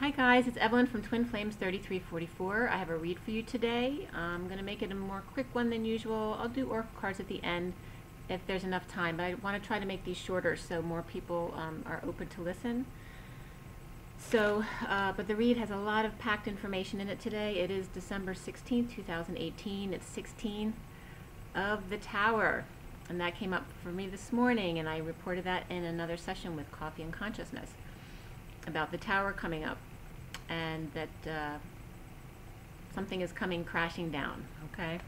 Hi guys, it's Evelyn from Twin Flames 3344. I have a read for you today. I'm going to make it a more quick one than usual. I'll do oracle cards at the end if there's enough time, but I want to try to make these shorter so more people are open to listen. So, but the read has a lot of packed information in it today. It is December 16th, 2018. It's 16 of the Tower, and that came up for me this morning, and I reported that in another session with Coffee and Consciousness about the Tower coming up, and that something is coming crashing down, okay?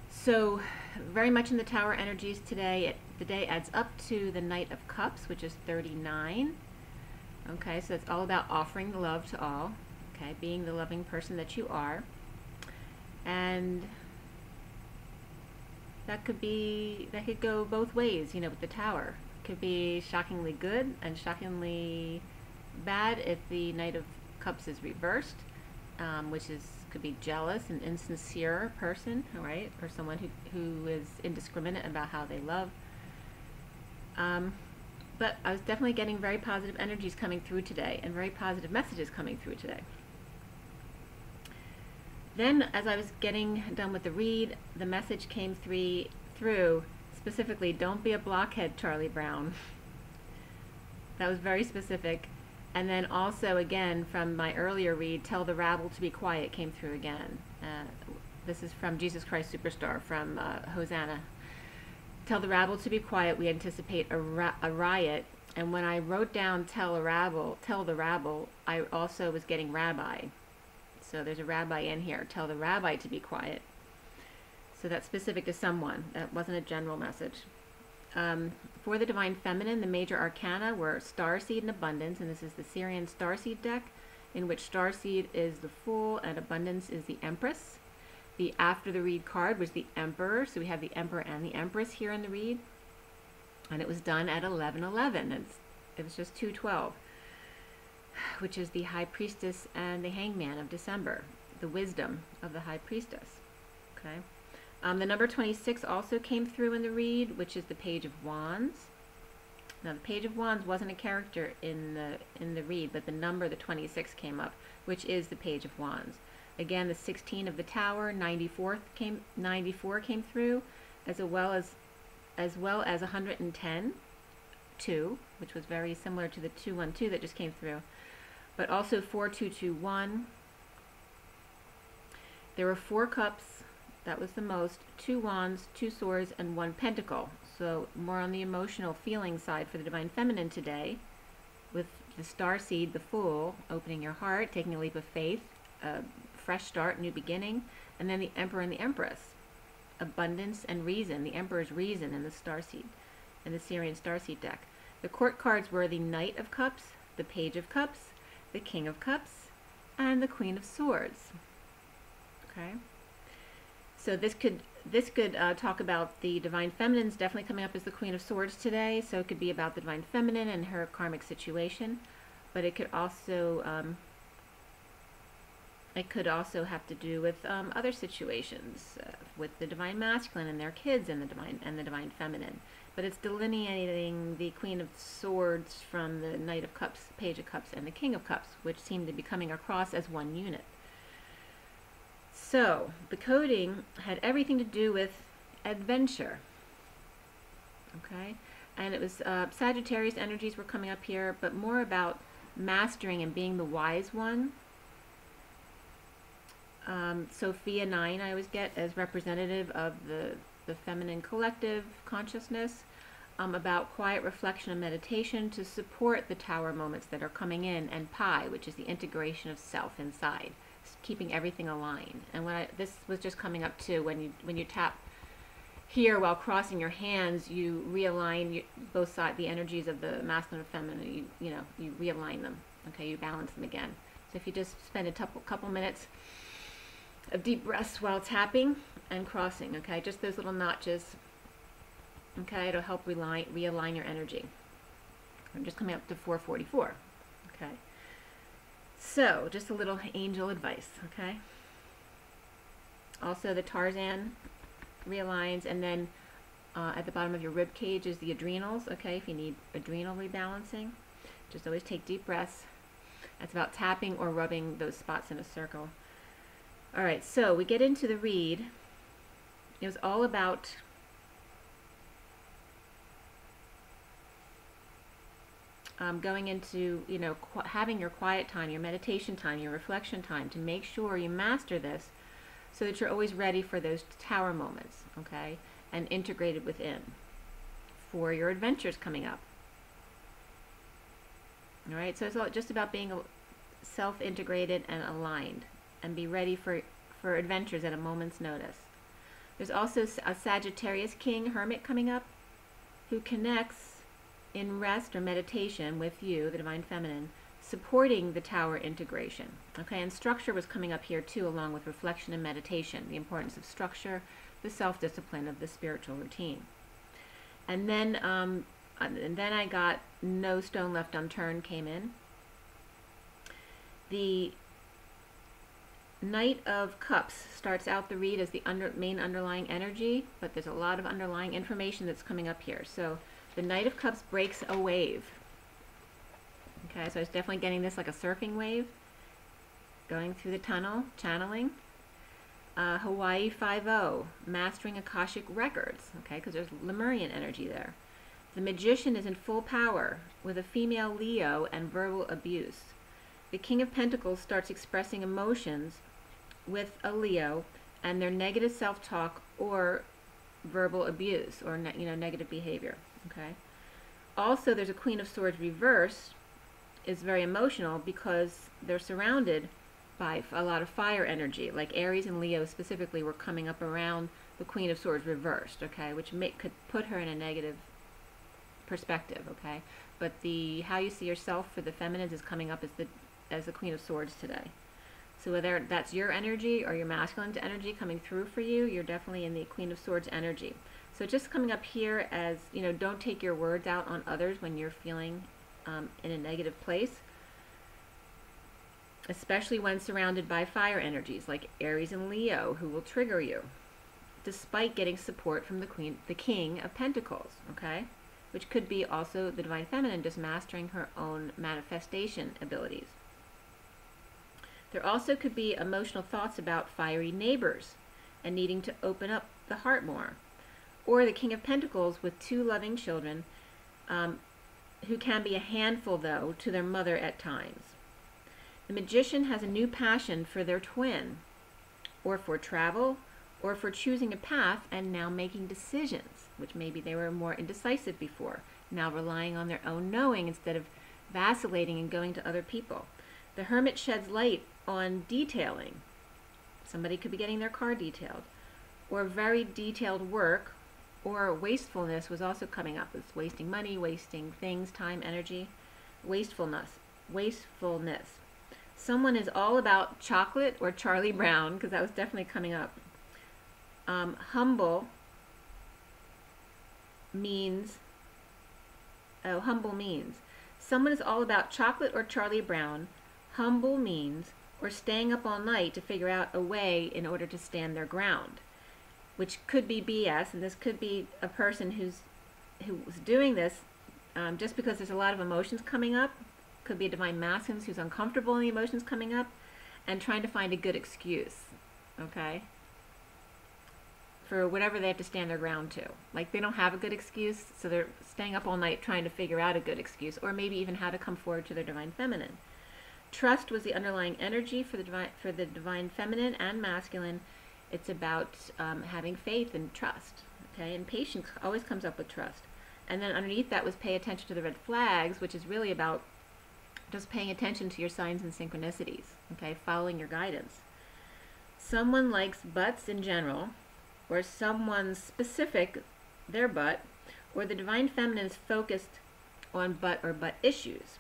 So, very much in the Tower energies today. The day adds up to the Knight of Cups, which is 39. Okay, so it's all about offering the love to all, okay, being the loving person that you are. And that could go both ways, you know, with the Tower. It could be shockingly good and shockingly bad if the Knight of Cups is reversed, which could be jealous, an insincere person, all right, or someone who is indiscriminate about how they love. But I was definitely getting very positive energies coming through today and very positive messages coming through today. Then, as I was getting done with the read, the message came through specifically, don't be a blockhead, Charlie Brown. That was very specific. And then also, again, from my earlier read, tell the rabble to be quiet came through again. This is from Jesus Christ Superstar, from Hosanna. Tell the rabble to be quiet. We anticipate a riot. And when I wrote down tell the rabble, I also was getting rabbi. So there's a rabbi in here. Tell the rabbi to be quiet. So that's specific to someone. That wasn't a general message. For the Divine Feminine, the major arcana were Starseed and Abundance. And this is the Sirian Starseed deck, in which Starseed is the Fool and Abundance is the Empress. The after the read card was the Emperor, so we have the Emperor and the Empress here in the read, and it was done at 11:11. It was just 2:12, which is the High Priestess and the Hangman of December, the wisdom of the High Priestess. Okay, the number 26 also came through in the read, which is the Page of Wands. Now the Page of Wands wasn't a character in the read, but the number, the 26, came up, which is the Page of Wands. Again, the 16 of the Tower, 94 came through, as well as 110, 2, which was very similar to the 212 that just came through, but also 4221. There were 4 cups, that was the most, 2 wands, 2 swords, and 1 pentacle. So more on the emotional feeling side for the Divine Feminine today, with the Starseed, the Fool, opening your heart, taking a leap of faith, fresh start, new beginning, and then the Emperor and the Empress, abundance and reason, the Emperor's reason in the Starseed, in the Sirian Starseed deck. The court cards were the Knight of Cups, the Page of Cups, the King of Cups, and the Queen of Swords. Okay, so this could talk about the Divine Feminine's definitely coming up as the Queen of Swords today, so it could be about the Divine Feminine and her karmic situation, but it could also have to do with other situations, with the Divine Masculine and their kids and the Divine Feminine. But it's delineating the Queen of Swords from the Knight of Cups, Page of Cups, and the King of Cups, which seem to be coming across as one unit. So the coding had everything to do with adventure. Okay, and it was Sagittarius energies were coming up here, but more about mastering and being the wise one. Sophia 9 I always get as representative of the feminine collective consciousness, about quiet reflection and meditation to support the Tower moments that are coming in, and Pi, which is the integration of self inside, keeping everything aligned. And this was just coming up too, when you tap here while crossing your hands, you realign both sides, the energies of the masculine and feminine. You realign them. Okay, you balance them again. So if you just spend a couple minutes of deep breaths while tapping and crossing, okay, just those little notches, okay, it'll help realign your energy. I'm just coming up to 444, okay. So just a little angel advice, okay. Also the Tarzan realigns, and then at the bottom of your rib cage is the adrenals, okay, if you need adrenal rebalancing. Just always take deep breaths. That's about tapping or rubbing those spots in a circle. All right, so we get into the read. It was all about going into, you know, having your quiet time, your meditation time, your reflection time to make sure you master this so that you're always ready for those tower moments, okay, and integrated within for your adventures coming up. All right, so it's all just about being self-integrated and aligned and be ready for adventures at a moment's notice. There's also a Sagittarius King Hermit coming up who connects in rest or meditation with you, the Divine Feminine, supporting the tower integration. Okay, and structure was coming up here too, along with reflection and meditation, the importance of structure, the self-discipline of the spiritual routine. And then I got No Stone Left Unturned came in. The Knight of Cups starts out the read as the main underlying energy, but there's a lot of underlying information that's coming up here. So the Knight of Cups breaks a wave. Okay, so I was definitely getting this like a surfing wave, going through the tunnel, channeling. Hawaii 5-0, mastering Akashic records, okay, because there's Lemurian energy there. The Magician is in full power with a female Leo and verbal abuse. The King of Pentacles starts expressing emotions with a Leo and their negative self-talk or verbal abuse or negative behavior. Okay. Also, there's a Queen of Swords reversed, is very emotional because they're surrounded by a lot of fire energy, like Aries and Leo specifically were coming up around the Queen of Swords reversed, okay, which could put her in a negative perspective, okay. But the how you see yourself for the feminines is coming up as the Queen of Swords today. So whether that's your energy or your masculine energy coming through for you, you're definitely in the Queen of Swords energy. So just coming up here as, you know, don't take your words out on others when you're feeling in a negative place, especially when surrounded by fire energies like Aries and Leo who will trigger you, despite getting support from the King of Pentacles, okay? Which could be also the Divine Feminine just mastering her own manifestation abilities. There also could be emotional thoughts about fiery neighbors and needing to open up the heart more. Or the King of Pentacles with two loving children who can be a handful, though, to their mother at times. The Magician has a new passion for their twin, or for travel, or for choosing a path and now making decisions, which maybe they were more indecisive before, now relying on their own knowing instead of vacillating and going to other people. The Hermit sheds light on detailing. Somebody could be getting their car detailed, or very detailed work, or wastefulness was also coming up. It's wasting money, wasting things, time, energy, wastefulness. Someone is all about chocolate or Charlie Brown, because that was definitely coming up. Humble means someone is all about chocolate or Charlie Brown. Humble means or staying up all night to figure out a way in order to stand their ground, which could be BS, and this could be a person who's doing this just because there's a lot of emotions coming up. Could be a Divine Masculine who's uncomfortable in the emotions coming up and trying to find a good excuse, okay, for whatever they have to stand their ground to. Like they don't have a good excuse, so they're staying up all night trying to figure out a good excuse, or maybe even how to come forward to their Divine Feminine. Trust was the underlying energy for the Divine Feminine and Masculine. It's about having faith and trust, okay, and patience always comes up with trust. And then underneath that was pay attention to the red flags, which is really about just paying attention to your signs and synchronicities, okay, following your guidance. Someone likes butts in general, or someone specific, their butt, or the Divine Feminine is focused on butt or butt issues.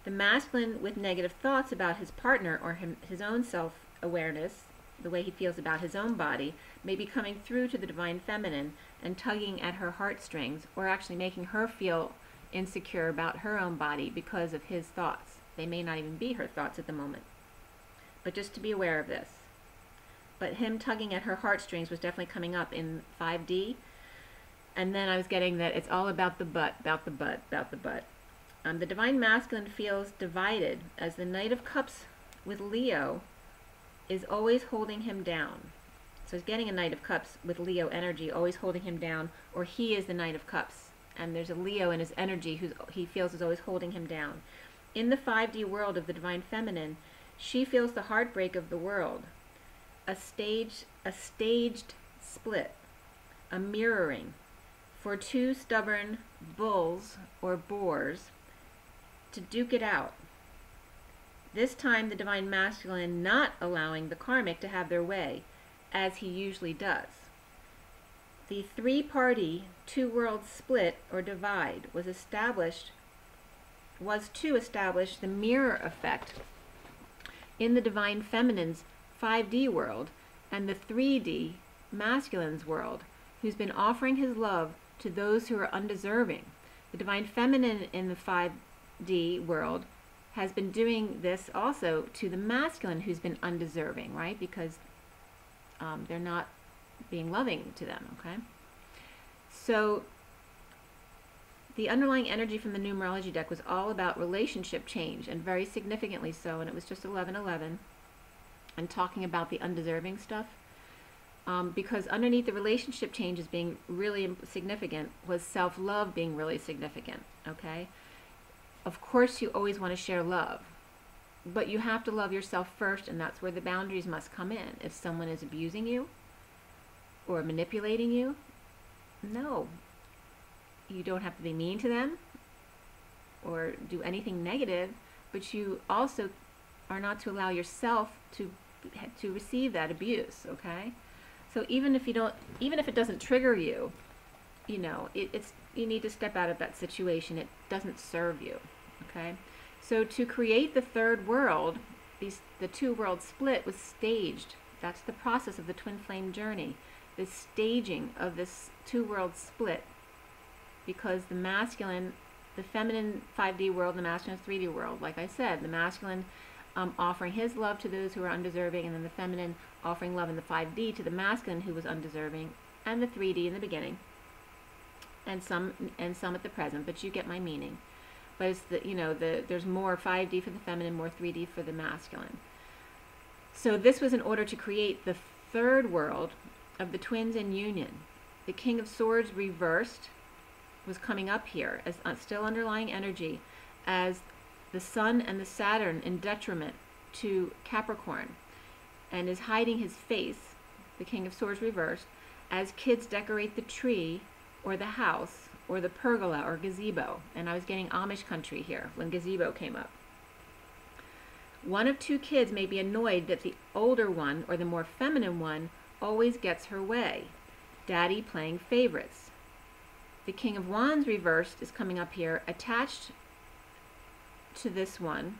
The Masculine with negative thoughts about his partner or his own self-awareness, the way he feels about his own body, may be coming through to the Divine Feminine and tugging at her heartstrings, or actually making her feel insecure about her own body because of his thoughts. They may not even be her thoughts at the moment. But just to be aware of this. But him tugging at her heartstrings was definitely coming up in 5D. And then I was getting that it's all about the butt, about the butt, about the butt. The Divine Masculine feels divided as the Knight of Cups with Leo is always holding him down. So he's getting a Knight of Cups with Leo energy, always holding him down, or he is the Knight of Cups. And there's a Leo in his energy who he feels is always holding him down. In the 5D world of the Divine Feminine, she feels the heartbreak of the world, a staged split, a mirroring for two stubborn bulls or boars to duke it out. This time the Divine Masculine not allowing the karmic to have their way, as he usually does. The three-party, two-world split or divide was to establish the mirror effect in the Divine Feminine's 5D world and the 3D Masculine's world, who's been offering his love to those who are undeserving. The Divine Feminine in the 5D world has been doing this also to the Masculine who's been undeserving, right? Because they're not being loving to them, okay? So the underlying energy from the numerology deck was all about relationship change, and very significantly so, and it was just 1111, and talking about the undeserving stuff. Because underneath the relationship changes being really significant was self-love being really significant, okay? Of course you always want to share love, but you have to love yourself first, and that's where the boundaries must come in. If someone is abusing you or manipulating you, no. You don't have to be mean to them or do anything negative, but you also are not to allow yourself to receive that abuse, okay? So even if it doesn't trigger you, you know, you need to step out of that situation. It doesn't serve you, okay? So to create the third world, the two-world split was staged. That's the process of the twin flame journey, the staging of this two-world split, because the masculine, the feminine 5D world, the masculine 3D world, like I said, the masculine offering his love to those who are undeserving, and then the feminine offering love in the 5D to the masculine who was undeserving, and the 3D in the beginning, and some at the present, but you get my meaning. But it's there's more 5D for the feminine, more 3D for the masculine. So this was in order to create the third world of the twins in union. The King of Swords reversed was coming up here as still underlying energy, as the Sun and the Saturn in detriment to Capricorn, and is hiding his face, the King of Swords reversed, as kids decorate the tree or the house or the pergola or gazebo. And I was getting Amish country here when gazebo came up. One of two kids may be annoyed that the older one or the more feminine one always gets her way. Daddy playing favorites. The King of Wands reversed is coming up here, attached to this one.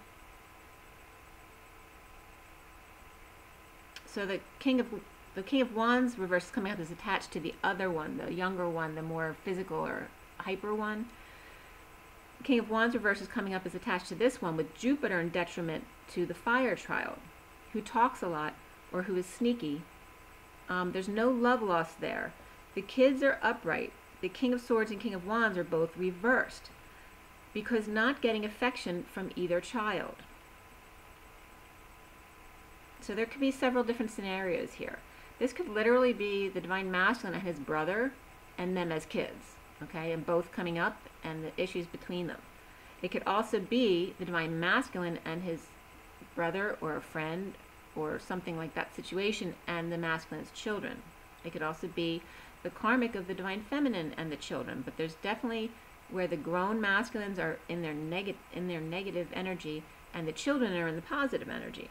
So the King of Wands reverse is coming up is attached to the other one, the younger one, the more physical or hyper one. King of Wands reverse is coming up is attached to this one, with Jupiter in detriment to the fire child, who talks a lot or who is sneaky. There's no love lost there. The kids are upright. The King of Swords and King of Wands are both reversed, because not getting affection from either child. So there could be several different scenarios here. This could literally be the Divine Masculine and his brother and them as kids, okay, and both coming up and the issues between them. It could also be the Divine Masculine and his brother or a friend or something like that situation and the masculine's children. It could also be the karmic of the Divine Feminine and the children, but there's definitely where the grown masculines are in their negative energy and the children are in the positive energy.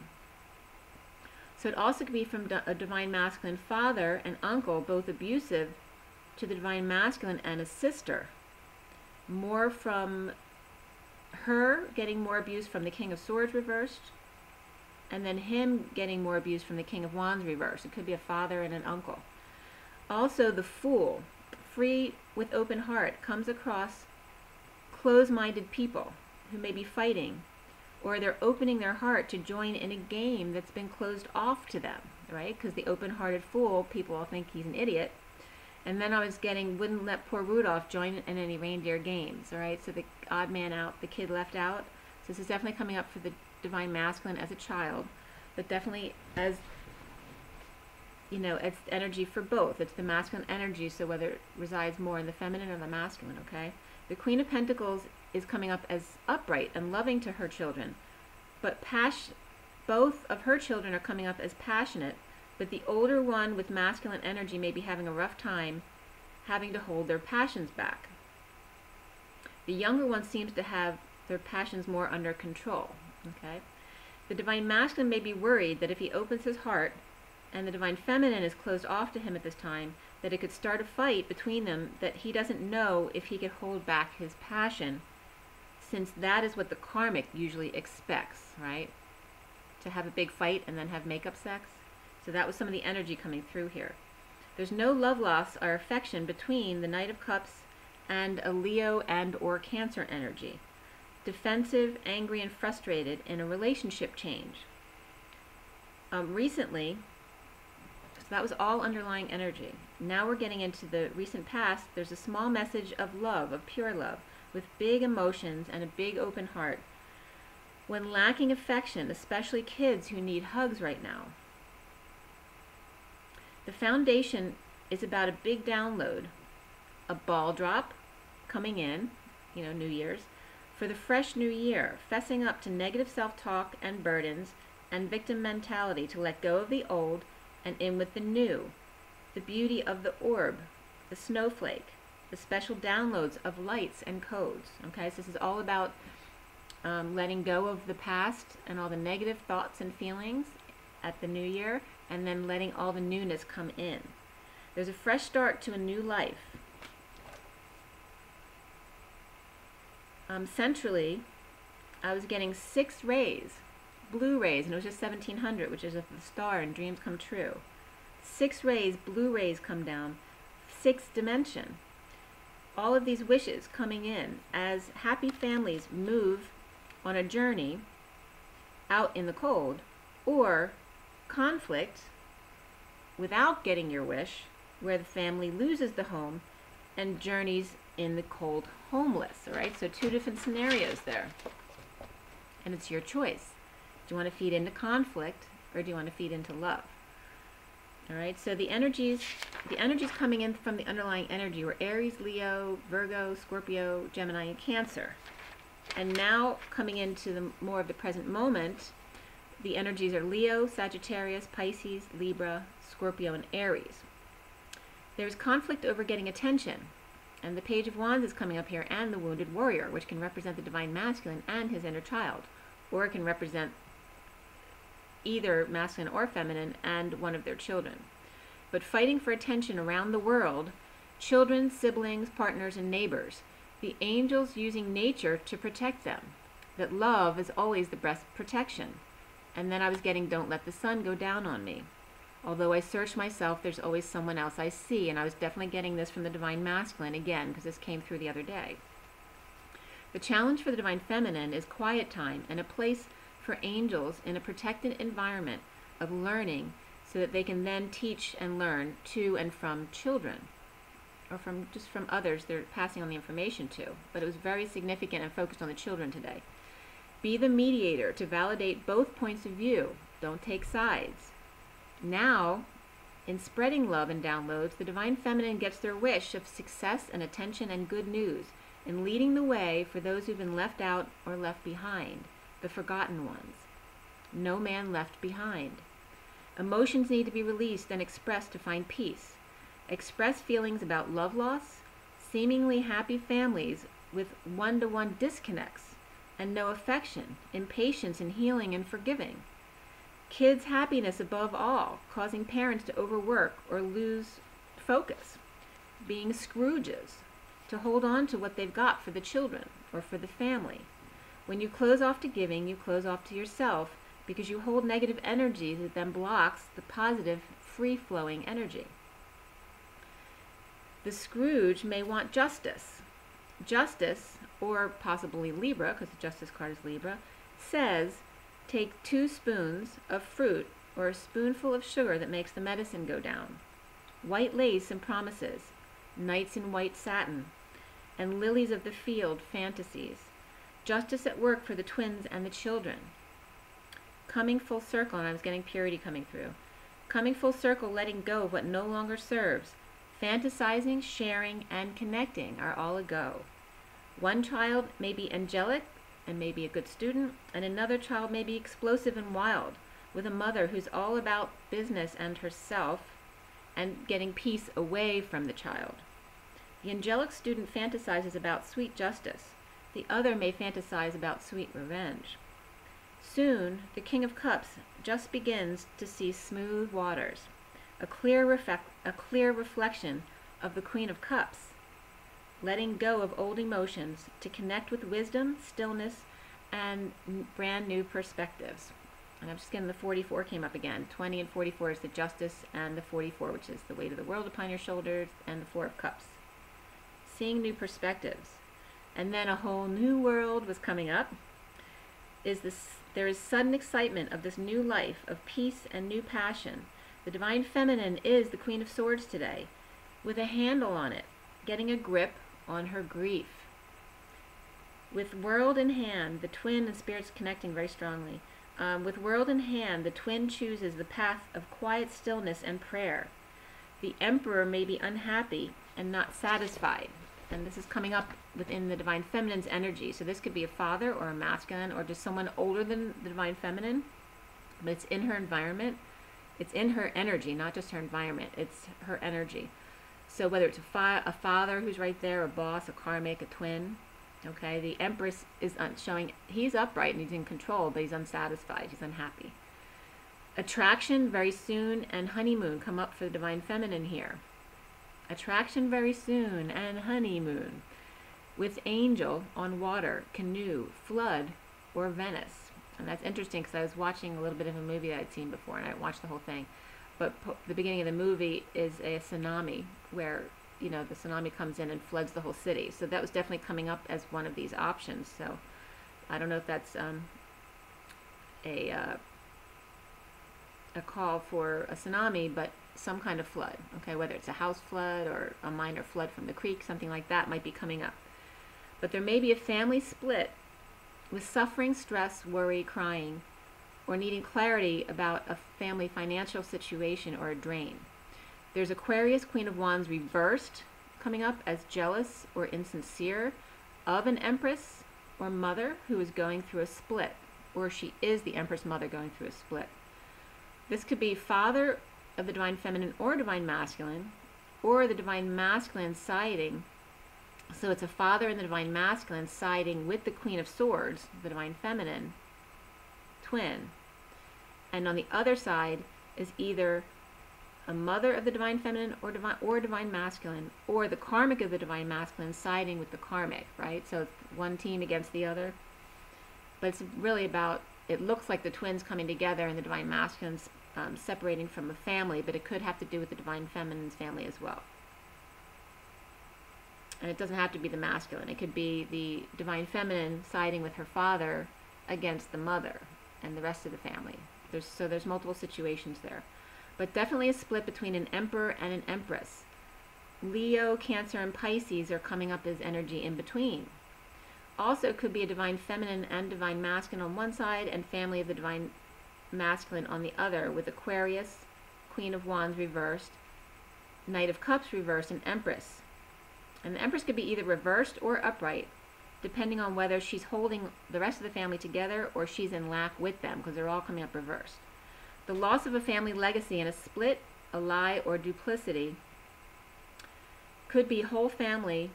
So it also could be from a Divine Masculine father and uncle, both abusive to the Divine Masculine and a sister. More from her getting more abuse from the King of Swords reversed, and then him getting more abuse from the King of Wands reversed. It could be a father and an uncle. Also the Fool, free with open heart, comes across close-minded people who may be fighting, or they're opening their heart to join in a game that's been closed off to them, right? Because the open-hearted Fool, people all think he's an idiot, And then I was getting, wouldn't let poor Rudolph join in any reindeer games, all right? So the odd man out, the kid left out. So this is definitely coming up for the divine masculine as a child, but definitely as, you know, it's energy for both. It's the masculine energy, so whether it resides more in the feminine or the masculine, okay? The Queen of Pentacles is coming up as upright and loving to her children, but both of her children are coming up as passionate, but the older one with masculine energy may be having a rough time having to hold their passions back. The younger one seems to have their passions more under control, okay? The divine masculine may be worried that if he opens his heart and the divine feminine is closed off to him at this time, that it could start a fight between them that he doesn't know if he could hold back his passion, since that is what the karmic usually expects, right? To have a big fight and then have makeup sex. So that was some of the energy coming through here. There's no love loss or affection between the Knight of Cups and a Leo and or Cancer energy. Defensive, angry, and frustrated in a relationship change. Recently, so that was all underlying energy. Now we're getting into the recent past. There's a small message of love, of pure love, with big emotions and a big open heart. When lacking affection, especially kids who need hugs right now. The foundation is about a big download, a ball drop coming in, you know, New Year's, for the fresh new year, fessing up to negative self-talk and burdens and victim mentality to let go of the old and in with the new, the beauty of the orb, the snowflake, the special downloads of lights and codes. Okay, so this is all about letting go of the past and all the negative thoughts and feelings at the new year, and then letting all the newness come in. There's a fresh start to a new life. Centrally, I was getting 6 rays, blue rays, and it was just 1700, which is the star in Dreams Come True. 6 rays, blue rays come down, 6th dimension. All of these wishes coming in as happy families move on a journey out in the cold, or conflict without getting your wish, where the family loses the home and journeys in the cold homeless. All right, so 2 different scenarios there, and it's your choice. Do you want to feed into conflict, or do you want to feed into love? All right, so the energies coming in from the underlying energy were Aries, Leo, Virgo, Scorpio, Gemini, and Cancer. And now coming into the more of the present moment, the energies are Leo, Sagittarius, Pisces, Libra, Scorpio, and Aries. There's conflict over getting attention. And the Page of Wands is coming up here, and the Wounded Warrior, which can represent the divine masculine and his inner child. Or it can represent either masculine or feminine and one of their children. But fighting for attention around the world, children, siblings, partners, and neighbors. The angels using nature to protect them. That love is always the best protection. And then I was getting, don't let the sun go down on me. Although I search myself, there's always someone else I see. And I was definitely getting this from the divine masculine again, because this came through the other day. The challenge for the divine feminine is quiet time and a place for angels in a protected environment of learning, so that they can then teach and learn to and from children, or from others they're passing on the information to. But it was very significant and focused on the children today. Be the mediator to validate both points of view. Don't take sides. Now, in spreading love and downloads, the divine feminine gets their wish of success and attention and good news, in leading the way for those who've been left out or left behind, the forgotten ones. No man left behind. Emotions need to be released and expressed to find peace. Express feelings about love loss, seemingly happy families with one-to-one disconnects and no affection, impatience in healing and forgiving. Kids' happiness above all, causing parents to overwork or lose focus. Being Scrooges, to hold on to what they've got for the children or for the family. When you close off to giving, you close off to yourself, because you hold negative energy that then blocks the positive, free-flowing energy. The Scrooge may want justice. Justice, or possibly Libra, because the Justice card is Libra, says, take 2 spoons of fruit or a spoonful of sugar that makes the medicine go down. White lace and promises. knights in white satin, and lilies of the field fantasies. Justice at work for the twins and the children. Coming full circle, and I was getting purity coming through. Coming full circle, letting go of what no longer serves. Fantasizing, sharing, and connecting are all a go. One child may be angelic and may be a good student, and another child may be explosive and wild, with a mother who's all about business and herself and getting peace away from the child. The angelic student fantasizes about sweet justice. The other may fantasize about sweet revenge. Soon, the King of Cups just begins to see smooth waters, a clear reflection of the Queen of Cups, letting go of old emotions to connect with wisdom, stillness, and brand new perspectives. And I'm just getting the 44 came up again. 20 and 44 is the justice, and the 44, which is the weight of the world upon your shoulders, and the 4 of Cups. Seeing new perspectives. And then a whole new world was coming up. There is sudden excitement of this new life, of peace and new passion. The Divine Feminine is the Queen of Swords today, with a handle on it, getting a grip on her grief. With world in hand, the twin and spirits connecting very strongly. With world in hand, the twin chooses the path of quiet stillness and prayer. The Emperor may be unhappy and not satisfied. And this is coming up within the Divine Feminine's energy. So this could be a father or a masculine or just someone older than the Divine Feminine. But it's in her environment. It's in her energy, not just her environment. It's her energy. So whether it's a father who's right there, a boss, a karmic, a twin. Okay, the Empress is showing he's upright and he's in control, but he's unsatisfied. He's unhappy. Attraction very soon and honeymoon come up for the Divine Feminine here. Attraction very soon and honeymoon. With angel on water, canoe, flood, or Venice. And that's interesting because I was watching a little bit of a movie that I'd seen before, and I didn't watch the whole thing. But the beginning of the movie is a tsunami where, you know, the tsunami comes in and floods the whole city. So that was definitely coming up as one of these options. So I don't know if that's a call for a tsunami, but some kind of flood, okay, whether it's a house flood or a minor flood from the creek, something like that might be coming up. But there may be a family split with suffering, stress, worry, crying, or needing clarity about a family financial situation or a drain. There's Aquarius, Queen of Wands reversed, coming up as jealous or insincere of an Empress or mother who is going through a split, or she is the Empress mother going through a split. This could be father of the Divine Feminine or Divine Masculine, or the Divine Masculine siding. So it's a father and the Divine Masculine siding with the Queen of Swords, the Divine Feminine, twin. And on the other side is either a mother of the Divine Feminine or Divine Masculine, or the karmic of the Divine Masculine siding with the karmic, right? So it's one team against the other. But it's really about, it looks like the twins coming together and the Divine Masculine's separating from a family, but it could have to do with the Divine Feminine's family as well. And it doesn't have to be the masculine. It could be the Divine Feminine siding with her father against the mother and the rest of the family. There's multiple situations there. But definitely a split between an Emperor and an Empress. Leo, Cancer, and Pisces are coming up as energy in between. Also could be a Divine Feminine and Divine Masculine on one side and family of the Divine Masculine on the other, with Aquarius, Queen of Wands reversed, Knight of Cups reversed, and Empress. And the Empress could be either reversed or upright, depending on whether she's holding the rest of the family together or she's in lack with them, because they're all coming up reversed. The loss of a family legacy in a split, a lie, or duplicity could be whole family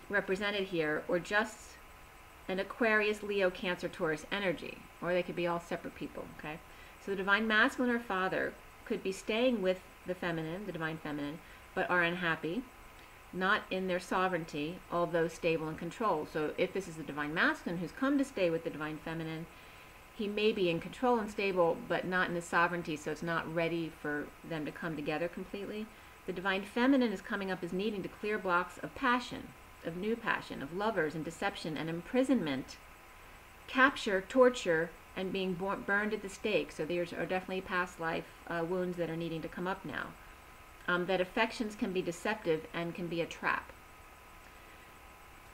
represented here, or just an Aquarius, Leo, Cancer, Taurus energy, or they could be all separate people, okay? So the Divine Masculine or father could be staying with the feminine, the Divine Feminine, but are unhappy, not in their sovereignty, although stable and control. So if this is the Divine Masculine who's come to stay with the Divine Feminine, he may be in control and stable, but not in his sovereignty, so it's not ready for them to come together completely. The Divine Feminine is coming up as needing to clear blocks of passion, of new passion, of lovers and deception and imprisonment, capture, torture, and being burned at the stake. So these are definitely past life wounds that are needing to come up now. that affections can be deceptive and can be a trap.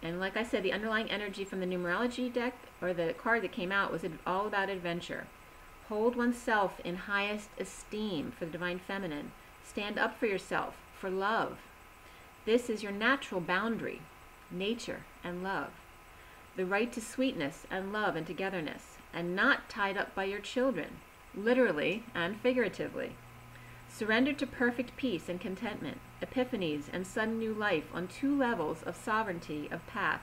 And like I said, the underlying energy from the numerology deck, or the card that came out, was all about adventure. Hold oneself in highest esteem for the divine feminine. Stand up for yourself, for love. This is your natural boundary, nature and love. The right to sweetness and love and togetherness, and not tied up by your children, literally and figuratively. Surrender to perfect peace and contentment, epiphanies and sudden new life on 2 levels of sovereignty of path,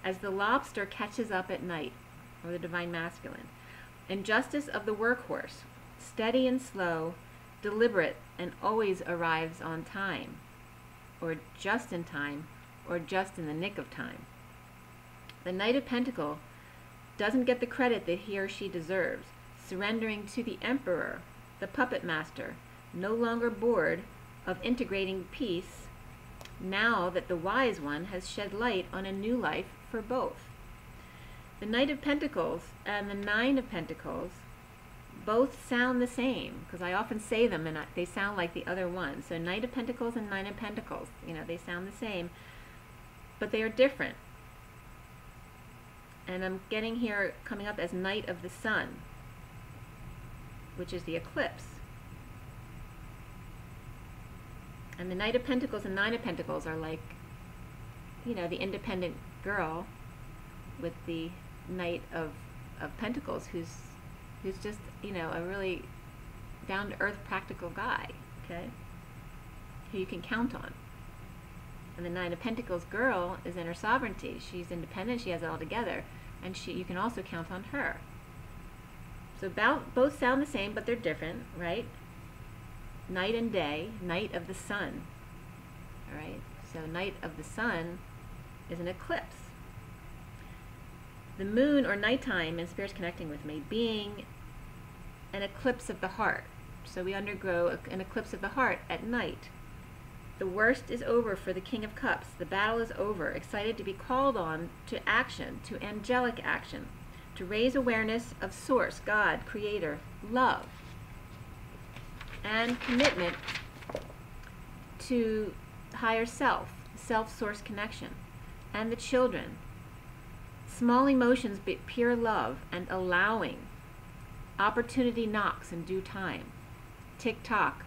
as the lobster catches up at night, or the divine masculine. Injustice of the workhorse, steady and slow, deliberate, and always arrives on time, or just in time, or just in the nick of time. The Knight of Pentacles doesn't get the credit that he or she deserves, surrendering to the Emperor, the puppet master, no longer bored of integrating peace, now that the wise one has shed light on a new life for both. The Knight of Pentacles and the Nine of Pentacles both sound the same, because I often say them and they sound like the other one. So Knight of Pentacles and Nine of Pentacles, they sound the same, but they are different. And I'm getting here coming up as Knight of the Sun, which is the eclipse. And the Knight of Pentacles and Nine of Pentacles are like, the independent girl with the Knight of Pentacles who's just, a really down-to-earth practical guy, okay, who you can count on. And the Nine of Pentacles girl is in her sovereignty. She's independent, she has it all together, and you can also count on her. So both sound the same, but they're different, right? Night and day, Night of the Sun. All right, so Night of the Sun is an eclipse. The moon, or nighttime, and Spirit's connecting with me, being an eclipse of the heart. So we undergo an eclipse of the heart at night. The worst is over for the King of Cups. The battle is over, excited to be called on to action, to angelic action, to raise awareness of Source, God, Creator, love, and commitment to higher self, self-source connection, and the children. Small emotions, but pure love, and allowing. Opportunity knocks in due time. Tick-tock,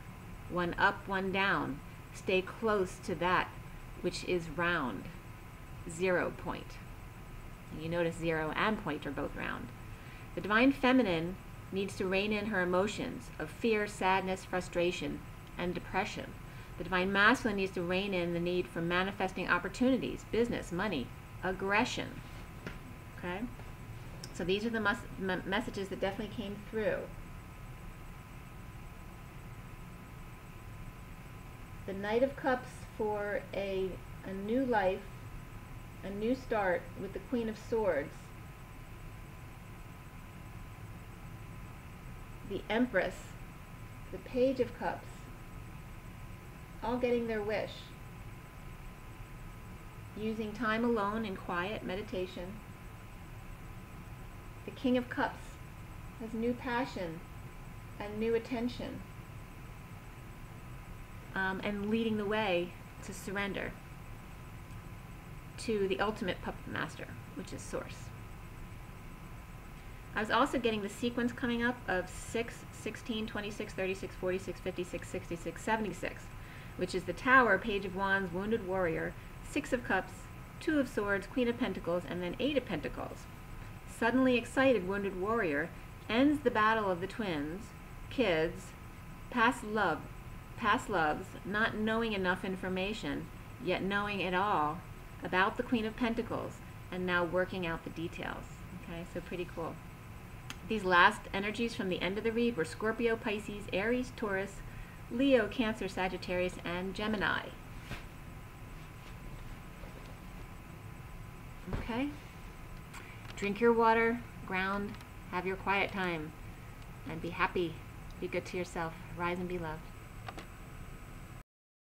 one up, one down. Stay close to that which is round. 0 point. You notice 0 and point are both round. The divine feminine needs to rein in her emotions of fear, sadness, frustration, and depression. The divine masculine needs to rein in the need for manifesting opportunities, business, money, aggression. Okay? So these are the messages that definitely came through. The Knight of Cups for a new life, a new start, with the Queen of Swords. The Empress, the Page of Cups, all getting their wish. Using time alone in quiet meditation. The King of Cups has new passion and new attention, and leading the way to surrender to the ultimate puppet master, which is Source. I was also getting the sequence coming up of 6, 16, 26, 36, 46, 56, 66, 76, which is the Tower, Page of Wands, Wounded Warrior, 6 of Cups, 2 of Swords, Queen of Pentacles, and then 8 of Pentacles. Suddenly excited Wounded Warrior ends the battle of the twins, kids, past loves, not knowing enough information, yet knowing it all about the Queen of Pentacles, and now working out the details. Okay, so pretty cool. These last energies from the end of the read were Scorpio, Pisces, Aries, Taurus, Leo, Cancer, Sagittarius, and Gemini. Okay? Drink your water, ground, have your quiet time, and be happy. Be good to yourself. Rise and be loved.